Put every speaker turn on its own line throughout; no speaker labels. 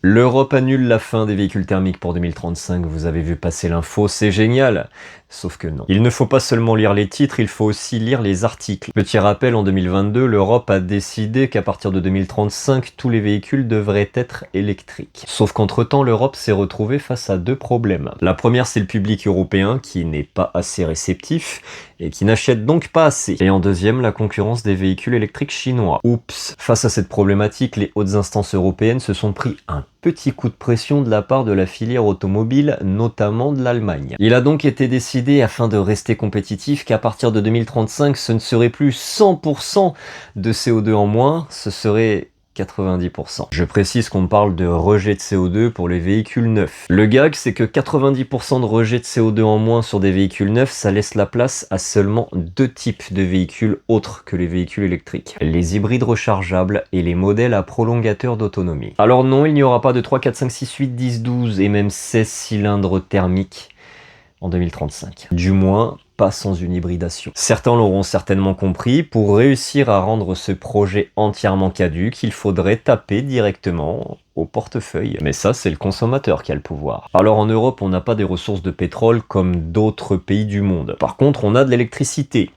L'Europe annule la fin des véhicules thermiques pour 2035, vous avez vu passer l'info, c'est génial. Sauf que non. Il ne faut pas seulement lire les titres, il faut aussi lire les articles. Petit rappel, en 2022, l'Europe a décidé qu'à partir de 2035, tous les véhicules devraient être électriques. Sauf qu'entre-temps, l'Europe s'est retrouvée face à deux problèmes. La première, c'est le public européen qui n'est pas assez réceptif et qui n'achète donc pas assez. Et en deuxième, la concurrence des véhicules électriques chinois. Oups. Face à cette problématique, les hautes instances européennes se sont pris un petit coup de pression de la part de la filière automobile, notamment de l'Allemagne. Il a donc été décidé, afin de rester compétitif, qu'à partir de 2035, ce ne serait plus 100% de CO2 en moins, ce serait 90%. Je précise qu'on parle de rejet de CO2 pour les véhicules neufs. Le gag, c'est que 90% de rejet de CO2 en moins sur des véhicules neufs, ça laisse la place à seulement deux types de véhicules autres que les véhicules électriques. Les hybrides rechargeables et les modèles à prolongateur d'autonomie. Alors non, il n'y aura pas de 3, 4, 5, 6, 8, 10, 12 et même 16 cylindres thermiques en 2035. Du moins, pas sans une hybridation. Certains l'auront certainement compris, pour réussir à rendre ce projet entièrement caduc, il faudrait taper directement au portefeuille. Mais ça, c'est le consommateur qui a le pouvoir. Alors en Europe, on n'a pas des ressources de pétrole comme d'autres pays du monde. Par contre, on a de l'électricité.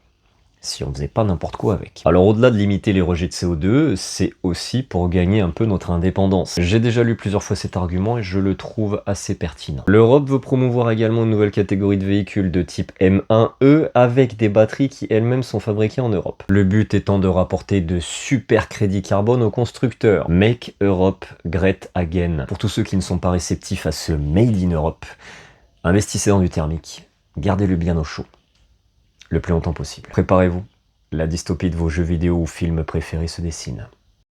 Si on faisait pas n'importe quoi avec. Alors au-delà de limiter les rejets de CO2, c'est aussi pour gagner un peu notre indépendance. J'ai déjà lu plusieurs fois cet argument et je le trouve assez pertinent. L'Europe veut promouvoir également une nouvelle catégorie de véhicules de type M1E avec des batteries qui elles-mêmes sont fabriquées en Europe. Le but étant de rapporter de super crédits carbone aux constructeurs. Make Europe Great Again. Pour tous ceux qui ne sont pas réceptifs à ce Made in Europe, investissez dans du thermique, gardez-le bien au chaud. Le plus longtemps possible. Préparez-vous, la dystopie de vos jeux vidéo ou films préférés se dessine.